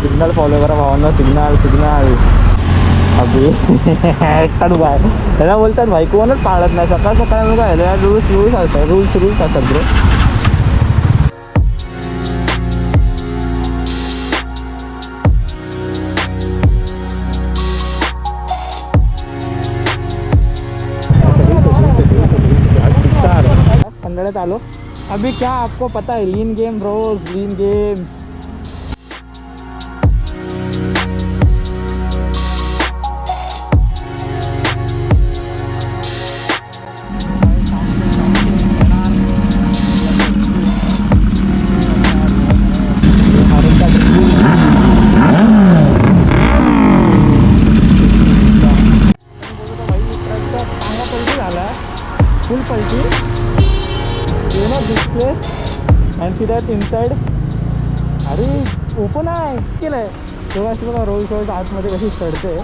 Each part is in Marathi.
सिग्नल फॉलो करा भावांना, सिग्नल सिग्नल. अभि एकटा उभा आहे. त्याला बोलतात भाई कोणच पाळत नाही. सकाळ सकाळ मग काय रूल्स रूल्स असतात, रूल्स रूल्स असतात ब्रो. पंधरात आलो. अभी क्या आपको पता है लीन गेम रोज लीन गेम. फुल पलटी. You know this place and see that inside. अरे ओपन आहे केलं आहे तेव्हा. अशी बघा रोल्स रॉयस आतमध्ये कशी चढते.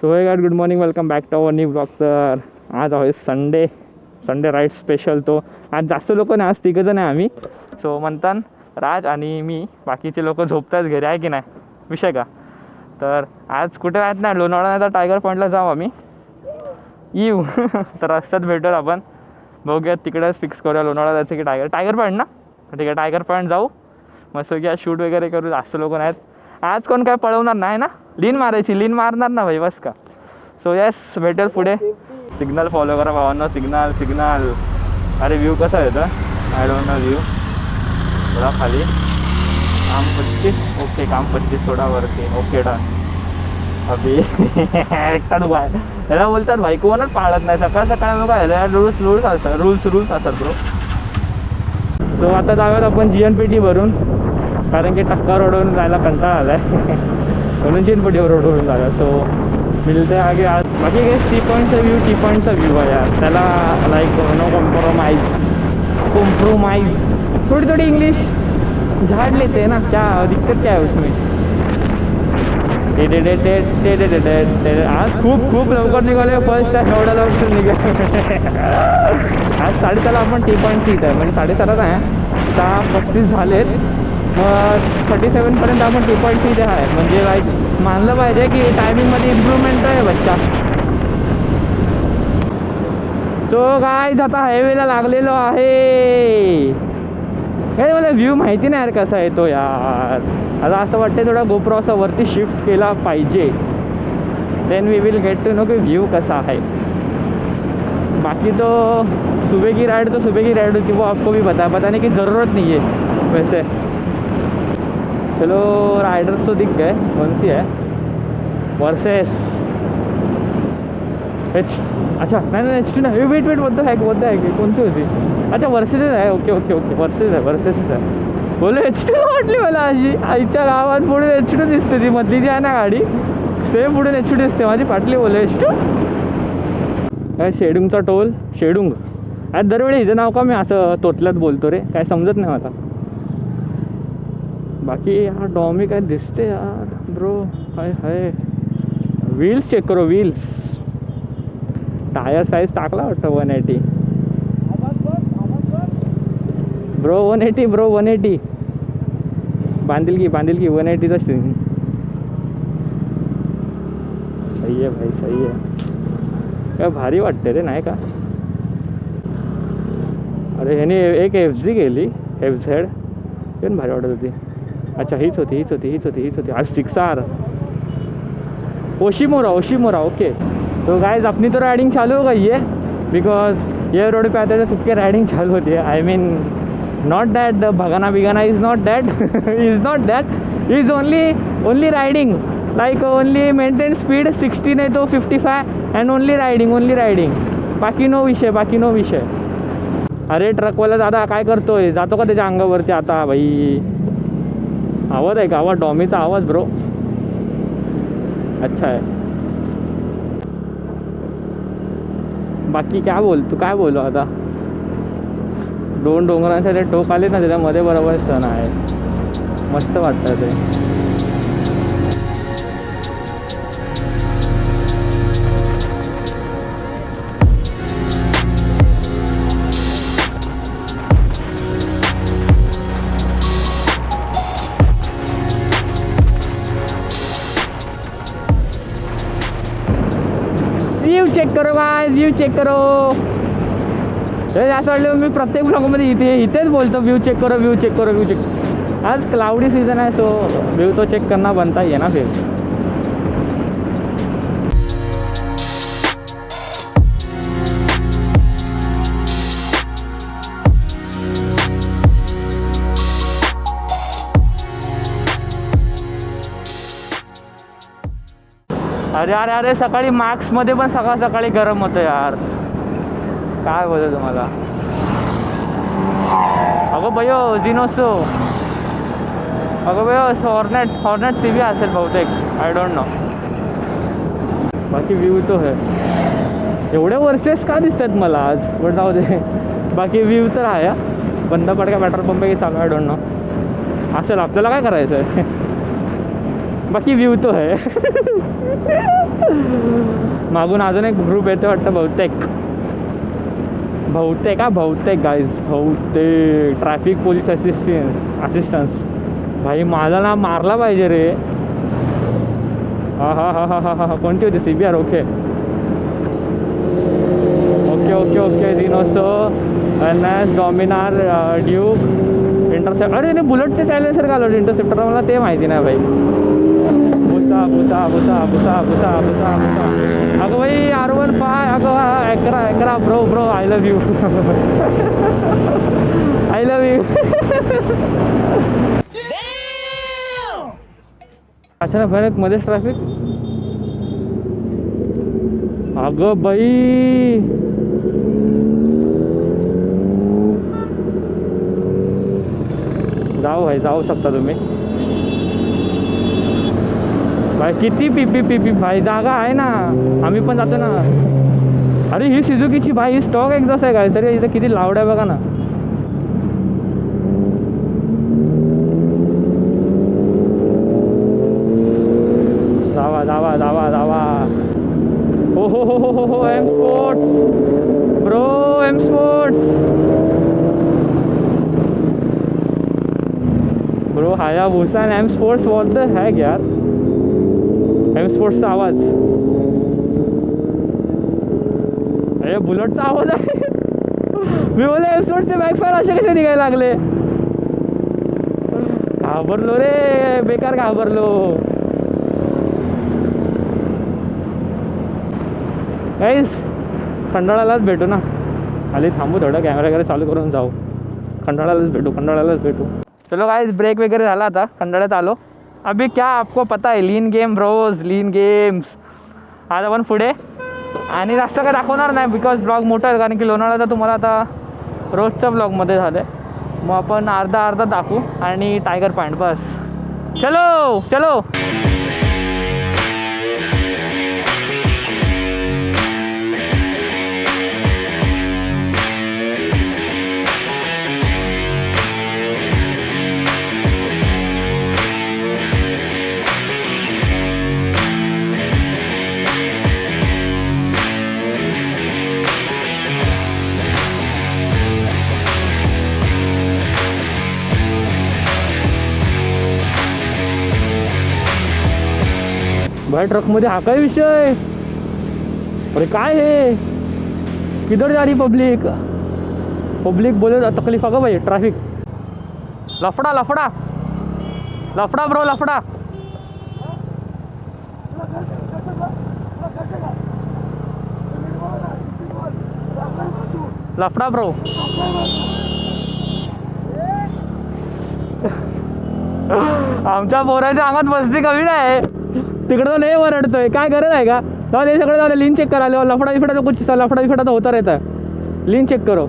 So hey guys good morning, welcome back to our new blog. तर आज आहे संडे राईड स्पेशल. तो आज जास्त लोक नाही, आज तिघंजण आहे आम्ही. सो म्हणतात राज आणि मी, बाकीचे लोक झोपतात घरी आहे की नाही विषय का. तर आज कुठे राहत नाही, लोणावळा नाही तर टायगर पॉईंटला जाऊ आम्ही येऊ. तर रस्त्यात भेटूयात आपण, बघूयात तिकडेच फिक्स करूया लोणावळा जायचं की टायगर पॉईंट ना. ठीक आहे टायगर पॉईंट जाऊ, मस्त घ्या शूट वगैरे करू. जास्त लोक नाहीत आज, कोण काय पळवणार नाही ना. लीन मारायची, लीन मारणार ना भाई बस का. सो येस भेटेल पुढे. सिग्नल फॉलो करा भावांना, सिग्नल सिग्नल. अरे व्ह्यू कसा येतं आय डोंट नो व्ह्यू. थोडा खाली काम 25. ओके काम 25 थोडा वरती. Okay done. अभि एकटा उभा आहे. त्याला बोलतात भाई कोणच पाळत नाही. सकाळ सकाळ मग काय रूल्स रूल्स असतात, रूल्स रूल्स असतात ब्रो. सो आता जाऊयात आपण GNPT भरून, कारण की टक्का रोडवरून जायला कंटाळा आला आहे. म्हणून GNPT रोडवरून जाऊया. सो मिळते आगे आज. बाकी काय टी पॉईंटचा व्ह्यू आहे यार. त्याला लाईक नो कॉम्प्रोमाइज. थोड़ी थोड़ी इंग्लिश झाड़ लेते हैं ना, क्या दिक्कत क्या है उसमें. आज खूप लवकर निघाले. फर्स्ट टाइम एवढ्या लवकर निघाले. आज 7:30 आपण टी पॉईंटची इथं आहे, म्हणजे 7:30 आहे. 6:35 झालेत. मग 37पर्यंत आपण टी पॉईंटची इथे आहे. म्हणजे लाईक मानलं पाहिजे की टायमिंगमध्ये इम्प्रूव्हमेंट आहे बच्चा. सो गाईज आता हायवेला लागलेलो आहे. काय मला व्ह्यू माहिती नाही यार कसा येतो यार. आता असं वाटतं थोडा गोप्रो असा वरती शिफ्ट केला पाहिजे, then we will get to know की व्ह्यू कसा आहे. बाकी तो सुबह की राइड होती, वो आपको भी बताने की ज़रूरत नहीं है वैसे. चलो राइडर्स तो दिख गए. कौन सी है वर्सेस अच्छा नाही H2 ना. वेट बोलतो आहे की कोणती होती. अच्छा वर्सेसच आहे. ओके वर्सेसच आहे. बोलो H2 वाटली मला. आईच्या गावात पुढे H2 दिसते. ती मधली जी आहे ना गाडी, सेम पुढे H2 दिसते. माझी फाटली. बोले H2 काय. शेडुंगचा टोल. शेडुंग आज दरवेळी हिचं नाव का मी असं तोतल्यात बोलतो रे, काय समजत नाही मला. बाकी यार डॉमी काय दिसते यार ब्रो. हाय व्हील्स चेक करो. व्हील्स टायर साईज टाकला वाटतं 180 ब्रो. 180 ब्रो 180. बांधील की 180चा स्ट्रिंग. सही आहे भाई सही आहे. काय भारी वाटते रे नाही का. अरे ह्याने एक FZ गेली. FZ पण भारी वाटत होती. अच्छा हीच होती. आज 6R ओशीमोरा. ओके तो गाइस अपनी तो राइडिंग चालू हो गई है, बिकॉज ये रोड पे आते थे सबके राइडिंग चालू होती है. आई मीन नॉट दैट भगाना is not that is only riding. Like only maintain speed 60 नहीं तो 55 एंड ओनली राइडिंग. बाकी नो विषय. अरे ट्रकवाला दादा काय करतोय, जातो का त्याच्या अंगावरती आता भाई. आवाज आहे का. आवाज डॉमीचा आवाज ब्रो. अच्छा आहे. बाकी काय बोलू आता. 2 डोंगरांच्या ते टोक आले ना, त्याच्यामध्ये बरोबर सण आहे. मस्त वाटतं ते. चेक करो गाइस, व्यू चेक करो. असं वाटलं मी प्रत्येक ब्लॉगमध्ये इथेच बोलतो व्यू चेक करो, व्यू चेक करो, व्यू चेक. आज क्लाउडी सीजन आहे, सो व्यू तो चेक करना बनता ही है ना फिर. अरे अरे अरे सकाळी मार्क्समध्ये पण सकाळ सकाळी गरम होतं यार. काय बोलतो तुम्हाला. अगं भयो जिनोसो, अगं भयो हॉर्नेट सी बी असेल बहुतेक, आय डोंट नो. बाकी व्ह्यू तो है. एवढे वर्सेस का दिसतात मला आज, पण जाऊ दे. बाकी व्ह्यू तर आहे. बंद पडका पेट्रोल पंप की चालू, आय डोंट नो असेल. आपल्याला काय करायचं आहे. बाकी व्ह्यू तो है. मागून अजून एक ग्रुप येतो वाटतं बहुतेक गाईज, बहुतेक ट्रॅफिक पोलीस असिस्टन्स. भाई माझा ना मारला पाहिजे रे. हा हा हा हा हा हा कोणती होती, CBR. Okay okay okay okay. झिनोसो, NS, डॉमिनार, ड्यूक, इंटरसेप्टर. अरे नाही, बुलेटचे सायलेन्सर घालवलं इंटरसेप्टर, मला ते माहिती नाही भाई. भुसा भुसा भुसा भुसा भुसा भुसा भुसा. अगं भाई R15. अगं एकरा bro I love you. I love you. अचानक भयानक मध्येच ट्रॅफिक. अगं बाई जाऊ शकता तुम्ही भाई. किती पी भाई, जागा आहे ना, आम्ही पण जातो ना. अरे ही सिझुकीची भाई, ही स्टॉक एक्झॉस्ट आहे काय तरी. इथं किती लाऊड आहे बघा ना. जावा. हो M sports bro, M sports bro. Hayabusa M sports what the heck यार. एम स्पोर्ट्सचा आवाज, अरे बुलेटचा आवाज आहे. मी बोलले एम स्पोर्ट्सचे बॅकफायर असे कसे निघायला लागले. घाबरलो रे, बेकार घाबरलो. गाईस खंडाळालाच भेटू ना. आली थांबू थोडं, कॅमेरा वगैरे चालू करून जाऊ. खंडाळालाच भेटू. चलो गाइस, ब्रेक वगैरे झाला, आता खंडाळ्यात आलो. अभी क्या आपको पता है, लीन गेम ब्रोज, लीन गेम्स. आज आपण पुढे आणि जास्त काय दाखवणार नाही, बिकॉज ब्लॉग मोठा आहे. कारण की लोणावळा तुम्हाला आता रोजच्या ब्लॉगमध्ये झालं आहे. मग आपण अर्धा दाखवू आणि टायगर पॉईंट बस. चलो. भाई ट्रकमध्ये हा काय विषय. अरे काय हे, किधर जा रही पब्लिक बोले तकलीफ. अगं भाई ट्रॅफिक, लफडा ब्रो, लफडा ब्रो. आमच्या पोराच्या अंगात मस्ती कमी नाही. तिकडं नाही वरडतोय, काय गरज आहे का. जाऊ दे सगळं, जाऊ दे. लिन चेक करा. लफड़ा विफड़ा तो होता रहता है. लिन चेक करो.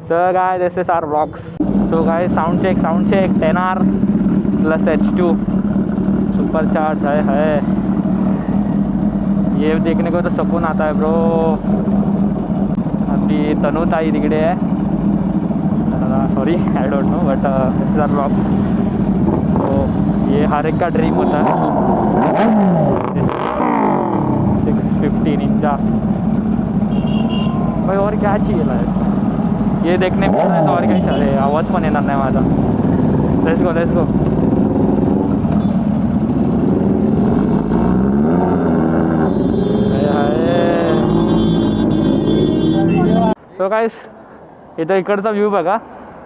So guys, this is our vlogs. So guys, sound check 10R plus H2 super charge है. ये देखने को तो सुकून आता है ब्रो. आपली तनुताई तिकडे आहे. Sorry, I don't know, but this is our vlogs. तो ये हर एक का ड्रीम होता है। 650 निंजा भाई, और क्या चाहिए लाइफ, ये देखने मिल रहा है तो और काही चालेल, आवाज पण येणार नाही माझा। Let's go let's go. So guys, इथं इकडचा व्ह्यू बघा,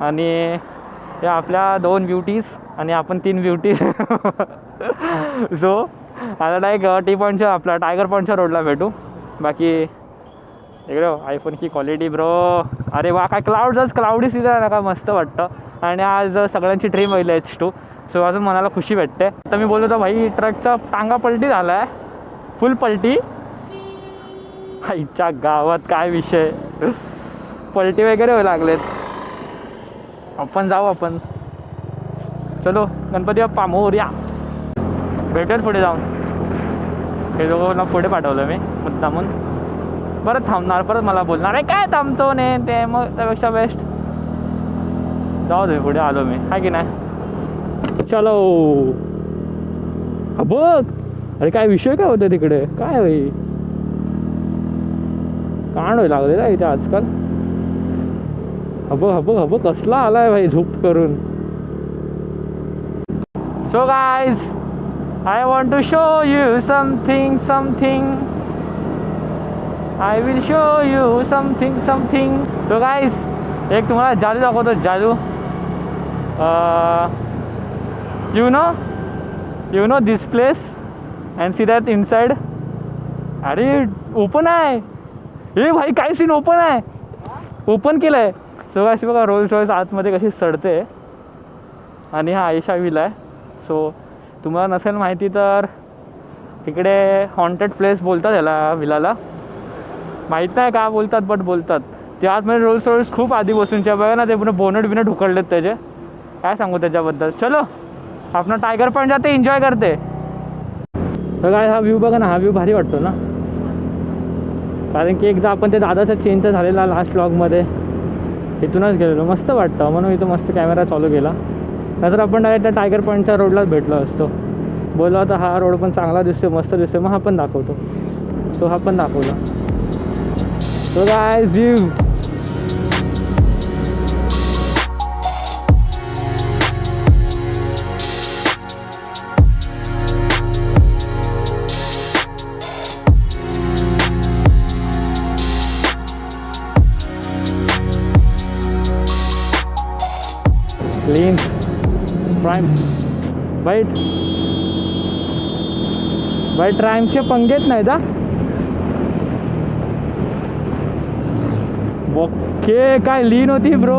आणि या आपल्या 2 ब्युटीज आणि आपण 3 ब्युटीज। सो आता डायरेक्ट टी पॉईंटच्या आपला टायगर पॉईंटच्या रोडला भेटू। बाकी इकडे आयफोन की क्वालिटी ब्रो, अरे वा काय क्लाउड्सच, क्लाउडी सीझन आहे ना, का मस्त वाटतं। आणि आज सगळ्यांची ड्रीम होईल H2, सो अजून मनाला खुशी भेटते। आता मी बोललो तर भाई ट्रकचा टांगा पलटी झाला आहे, फुल पलटी। आईच्या गावात काय विषय, पलटी वगैरे होऊ लागलेत। आपण जाऊ, आपण चलो, गणपती बाप्पा मोरया। भेटेल पुढे जाऊन, हे लोकांना पुढे पाठवलं मी मुद्दामून, परत थांबणार, परत मला बोलणार आहे काय थांबतो ने ते, मग त्यापेक्षा बेस्ट जाऊ दे, पुढे आलो मी, आहे की नाही। चलो बघ, अरे काय विषय काय होते तिकडे, काय भाई कांड होई लागले ना इथे आजकाल। हब कसला आलाय भाई झोप करून। So guys, I want to show you something. I will show you something. So guys, एक तुम्हाला जादू दाखवतो, जादू। you know this place and see that inside. अरे ओपन आहे, हे भाई काय सीन ओपन आहे, ओपन केलंय। सो अशी बघा रोल्स रॉयस आतमध्ये कशी चढते, आणि हा आयशा व्हिला आहे। सो तुम्हाला नसेल माहिती तर इकडे हॉन्टेड प्लेस बोलतात याला, विलाला, माहीत नाही का बोलतात, बट बोलतात। ते आतमध्ये रोल्स रॉयस खूप आधीपासूनच्या बघा ना, ते पुन्हा बोनट बिनट उकडलेत त्याचे, काय सांगू त्याच्याबद्दल। चलो आपण टायगर पॉईंट जाते, एन्जॉय करते। तर काय हा व्ह्यू बघा ना, हा व्ह्यू भारी वाटतो ना, कारण की एकदा आपण ते दादाचा चेंजचा झालेला लास्ट व्लॉगमध्ये इथूनच गेलेलो, मस्त वाटतं, म्हणून इथं मस्त कॅमेरा चालू केला। नंतर आपण डायरेक्ट त्या टायगर पॉईंटच्या रोडलाच भेटलो असतो, बोलला होता हा रोड पण चांगला दिसतो, मस्त दिसतो, मग हा पण दाखवतो। तो हा पण दाखवला। तो गाइस व्ह्यू, क्लीन प्राइम वाईट ट्रायमचे पंगेत नाही का, ओके काय लीन होती ब्रो।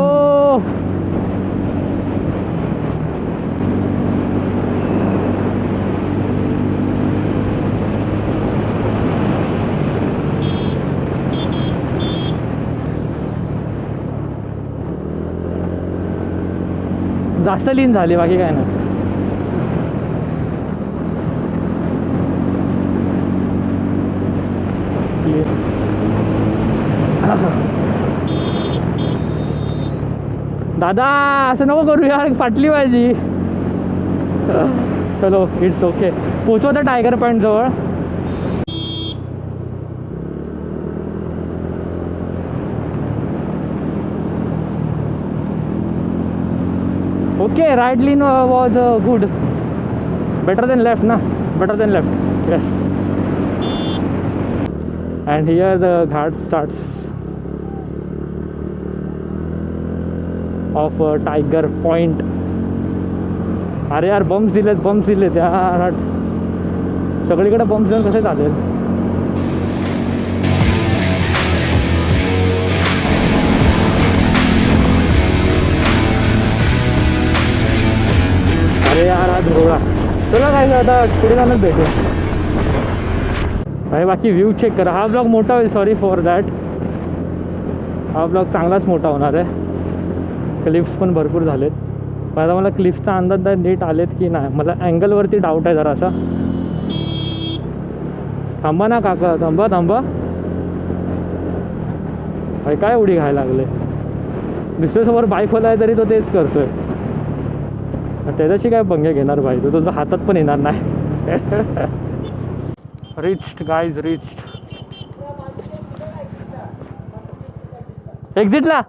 जास्त लीन झाली, बाकी काय नाही। दादा असं नको करू यार, फाटली पाहिजे। चलो इट्स ओके, पोचवतो टायगर पॉईंट जवळ। Okay, right lean was good, better than left na, better than left, yes। and here the ghat starts of Tiger Point। अरे यार बम्स दिलेत यार, सगळीकडे बम्स देऊन कसे चालेल। अरे यार आज रोडा, चला काय आता पुढे जाणंच भेटू भाई। बाकी व्ह्यू चेक करा, हा ब्लॉग मोठा होईल, सॉरी फॉर दॅट, हा ब्लॉग चांगलाच मोठा होणार आहे। क्लिप्स पण भरपूर झालेत, पण आता मला क्लिप्सचा अंदाज नीट आलेत की नाही, मला अँगलवरती डाऊट आहे जरासा। थांबा ना काका, थांबा भाई, काय उडी घ्यायला लागले, दुसऱ्यासमोर बाईकवाला आहे तरी तो तेच करतोय। त्याच्याशी काय पंगे घेणार भाई, तो तुझ्या हातात पण येणार नाही. Reached guys, reached. एक्झिटला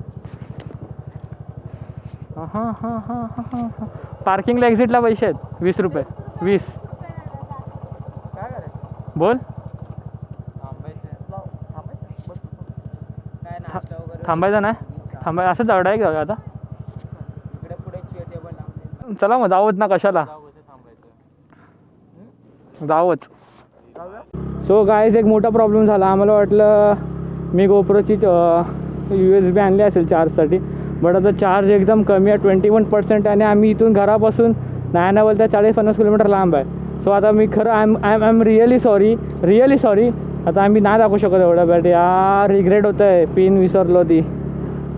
हां हां हां हां हां पार्किंगला एक्झिटला पैसे आहेत 20 रुपये. 20 बोल. थांबायचं नाही, थांबायचं असं जाऊ डायरेक्ट जाऊया आता. चला मग जाऊच ना, कशाला जाऊच. सो गाईज एक मोठा प्रॉब्लेम झाला. आम्हाला वाटलं मी गोप्रोची USB आणली असेल चार्जसाठी, बट आता चार्ज एकदम कमी आहे, 21% आणि आम्ही इथून घरापासून नाही ना बोलता 40-50 किलोमीटर लांब आहे. सो आता मी खरं आय एम रिअली सॉरी. आता आम्ही नाही दाखवू शकत एवढं बॅट यार, रिग्रेट होतं आहे, पिन विसरलो ती.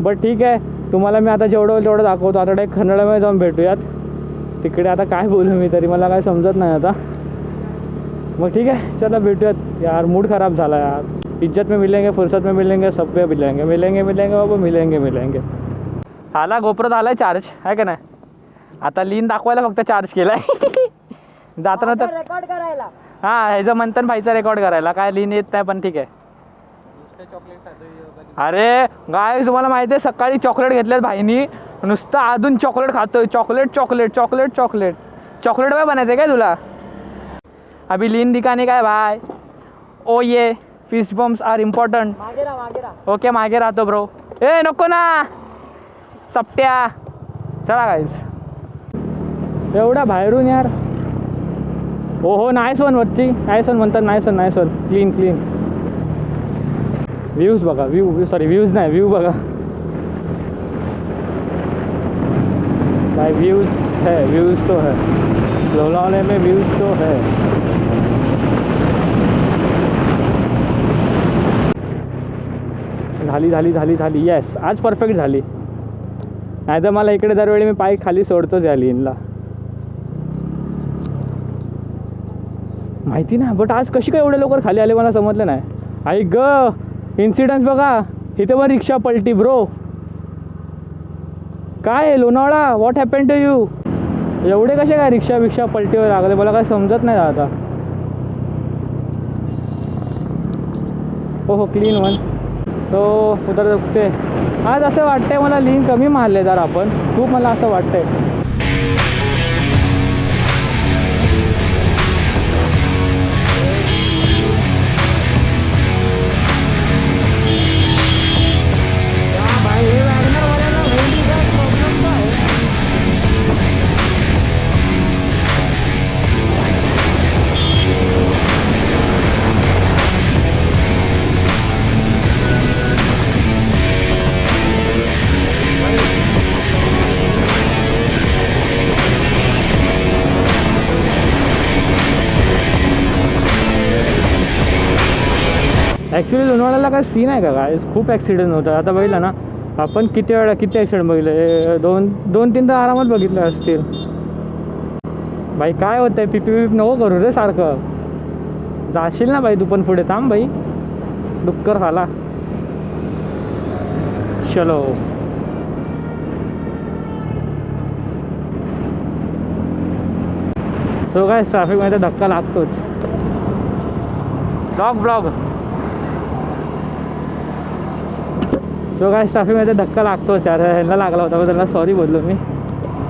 बट ठीक आहे, तुम्हाला मी आता जेवढं होईल तेवढं दाखवतो. आता डायरेक्ट खंडाळ्यामध्ये जाऊन भेटूयात. तिकडे आता काय बोलू मी, तरी मला काय समजत नाही आता. मग ठीक आहे, चला भेटूयात. यार मूड खराब झाला यार. इज्जत में मिलेंगे, फुर्सत में मिलेंगे, सब पे मिलेंगे बाबा, मिलेंगे. आला गोप्रो झाला आहे चार्ज, आहे का नाही. आता लीन दाखवायला फक्त चार्ज केला आहे. जाताना तर रेकॉर्ड करायला. हां ह्याचं मंथन भाईचा रेकॉर्ड करायला, काय लीन येत नाही पण ठीक आहे. अरे गाय तुम्हाला माहिती आहे, सकाळी चॉकलेट घेतल्यात भाईनी, नुसतं अजून चॉकलेट खातोय. चॉकलेट बाय बनायचं काय तुला. अभी लीन दिखाने काय भाई. ओ ये फिश बम्स आर इम्पॉर्टंट. मागे राहा. ओके मागे राहतो ब्रो. ए नको ना चपट्या. चला गाईज एवढा बाहेरून यार. हो नाईस वन वरची, नाईस वन म्हणतात, नाईस वन. क्लीन व्ह्यूज बघा, व्ह्यूज नाही, व्ह्यू बघा भाई. व्ह्यूज तो है लोनावले में, व्ह्यूज तो है. झाली येस, आज परफेक्ट झाली. नाही तर मला इकडे दरवेळी मी पाय खाली सोडतोच या लीनला, माहिती ना. बट आज कशी काय एवढे लवकर खाली आले मला समजलं नाही. आई ग इन्सिडन्स बघा, इथे पण रिक्षा पलटी ब्रो. काय आहे Lonavala, what happen to you. एवढे कसे काय रिक्षा पलटीवर लागले मला काय समजत नाही आता. हो क्लीन वन. तो उतर दुखते आज. असं वाटतंय मला लीन कमी मारले जर आपण, खूप मला असं वाटतंय. ॲक्च्युली लोणावळ्याला काय सीन आहे का काय, खूप ॲक्सिडेंट होतं. आता बघितलं ना आपण, किती ॲक्सिडेंट बघितले, दोन तीन तर आरामात बघितले असतील. भाई काय होतं आहे, पीपी नको करू रे सारखं. जाशील ना भाई तू पण पुढे, थांब भाई, डुक्कर खाला. चलो तो काय ट्रॅफिकमध्ये धक्का लागतोच. ब्लॉग तो काय ट्रॅफिकमध्ये धक्का लागतोच यार. ह्यांना लागला होता, त्यांना सॉरी बोललो मी.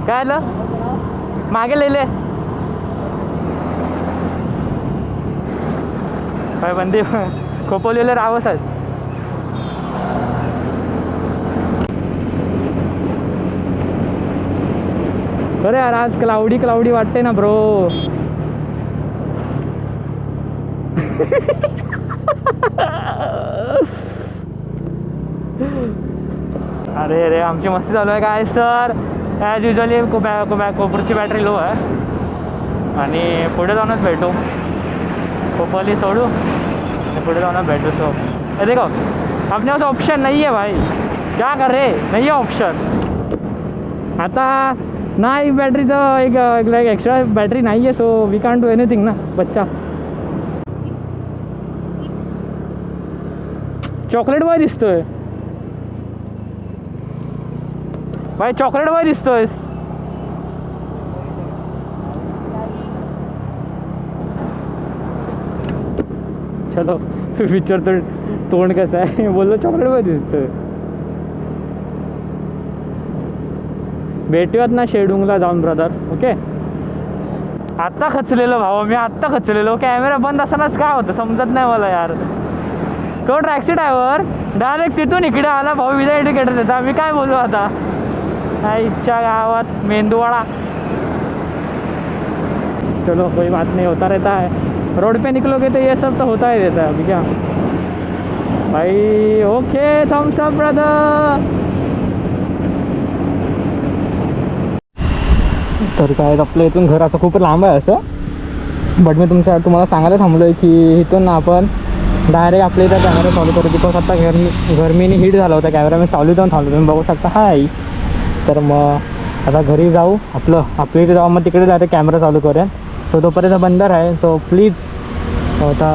काय आलं मागे लिहिले काय बंदी खोपवलेले रावस आहेत. अरे यार आज क्लाउडी वाटते ना ब्रो. अरे आमची मस्ती चालू आहे काय सर. ॲज युजली कोपरची बॅटरी लो आहे आणि पुढे जाऊनच भेटू. खोपली सोडू आणि पुढे जाऊनच भेटू. सो देखो अपने पास ऑप्शन नहीं है भाई, क्या कर रहे, नहीं है ऑप्शन. आता नाही बॅटरीचं एक एक्स्ट्रा बॅटरी नाही आहे, so we can't do anything ना बच्चा. चॉकलेट बॉय दिसतोय भाई, चॉकलेट बॉय दिसतोय. चलो पिक्चर तर तोंड कसं आहे बोललो चॉकलेट मध्ये दिसतं. भेटूयात ना शेडूंगला जाऊन ब्रदर. ओके. आत्ता खचलेलो भाऊ मी, आत्ता खचलेलो. कॅमेरा बंद असतानाच काय होतं समजत नाही मला यार. तो टॅक्सी ड्रायव्हर डायरेक्ट तिथून इकडे आला भाऊ विदाउट इंडिकेटर देता. मी काय बोलू आता. इच्छा गावात मेंदूवाडा. चलो कोई बात नहीं, होता रहता है. रोड पे निकलोगे तो ये सब तो होता ही रहता है. अभी क्या भाई. Okay thumbs up brother. तर काय आपलं इथून घर असं खूप लांब आहे असं. बट मी तुम्हाला सांगायला थांबलो आहे की इथून आपण डायरेक्ट आपल्या इथं कॅमेरा चालू करू. बिकॉज आता गरमीने हीट झाला होता. कॅमेरा मी चालू जाऊन थांबलो, तुम्ही बघू शकता. हाय. तर मग आता घरी जाऊ, आपल्या इथे जाऊ, मग तिकडे डायरेक्ट कॅमेरा चालू करेन. सो तोपर्यंत बंद आहे. सो प्लीज आता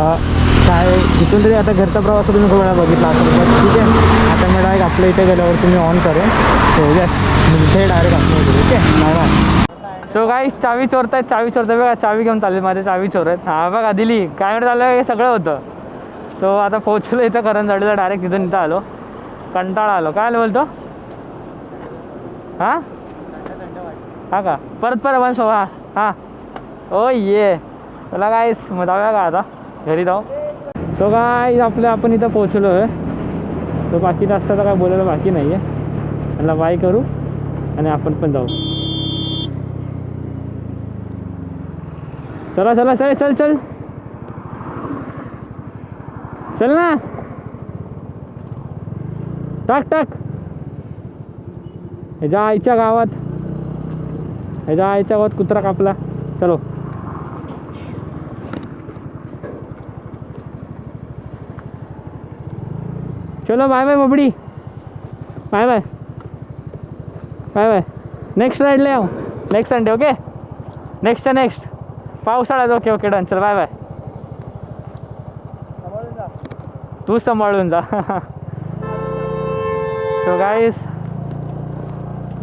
काय इथून तरी आता घरचा प्रवास तुम्ही खूप वेळा बघितला असेल. ठीक आहे. आता मी डायरेक्ट आपल्या इथे गेल्यावर तुम्ही ऑन करेन. सो येस मी इथे डायरेक्ट आपल्या इथे. Okay bye bye. So guys चावी चोरतायत, चावी चोरताय बघा. चावी घेऊन चालले माझे, चावी चोरत. हां बघा दिली. काय झालं हे सगळं होतं. सो आता पोहोचलो इथं करंजवाडीला. डायरेक्ट तिथून इथं आलो. कंटाळा आलो. काय आलो बोलतो. हां हां का परत वन हां हां. ओ ये चला गाईस मग जाऊया का आता घरी जाऊ. सो गाईस आपण इथं पोहोचलो आहे. तो बाकी जास्त तर काय बोलायला बाकी नाही आहे. मला बाय करू आणि आपण पण जाऊ. चला चला चल चल चल चल ना. टाक टाक. ह्याच्या आईच्या गावात कुत्रा कापला. चलो चलो बाय बाय बबडी. Bye bye bye bye. Next राईडला येऊ नेक्स्ट संडे. ओके नेक्स्ट पावसाळ्यात. Okay okay done. चल बाय बाय. तू सांभाळून जा. सो गाईस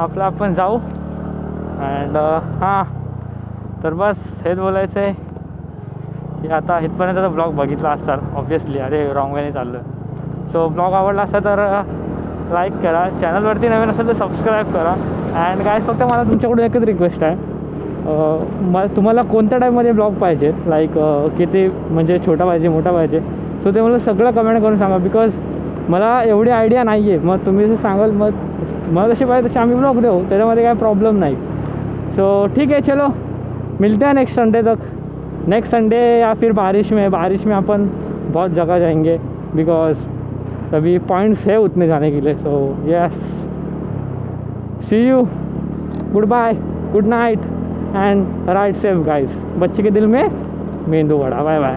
आपण जाऊ. अँड हां तर बस हेच बोलायचं आहे की आता इथपर्यंत तर ब्लॉग बघितला असतात ऑब्वियसली. अरे रॉंग वेने चाललो. सो ब्लॉग आवडला असता तर लाईक करा. चॅनलवरती नवीन असेल तर सबस्क्राईब करा. अँड गाईस फक्त मला तुमच्याकडून एकच रिक्वेस्ट आहे. तुम्हाला कोणत्या टाईपमध्ये ब्लॉग पाहिजे, लाईक किती म्हणजे छोटा पाहिजे मोठा पाहिजे. सो ते मला सगळं कमेंट करून सांगा. बिकॉज मला एवढी आयडिया नाही आहे. मग तुम्ही जसं सांगाल मग मला जशी पाहिजे तसे आम्ही ब्लॉग देऊ. त्याच्यामध्ये काय प्रॉब्लेम नाही. सो ठीक है चलो मिलते हैं नेक्स्ट संडे तक. नेक्स्ट संडे या फिर बारिश में अपन बहुत जगह जाएंगे. बिकॉज अभी पॉइंट्स है उतने जाने के लिए. So yes see you. Goodbye good night and ride safe guys. बच्चे के दिल में मेंदू वड़ा. Bye bye.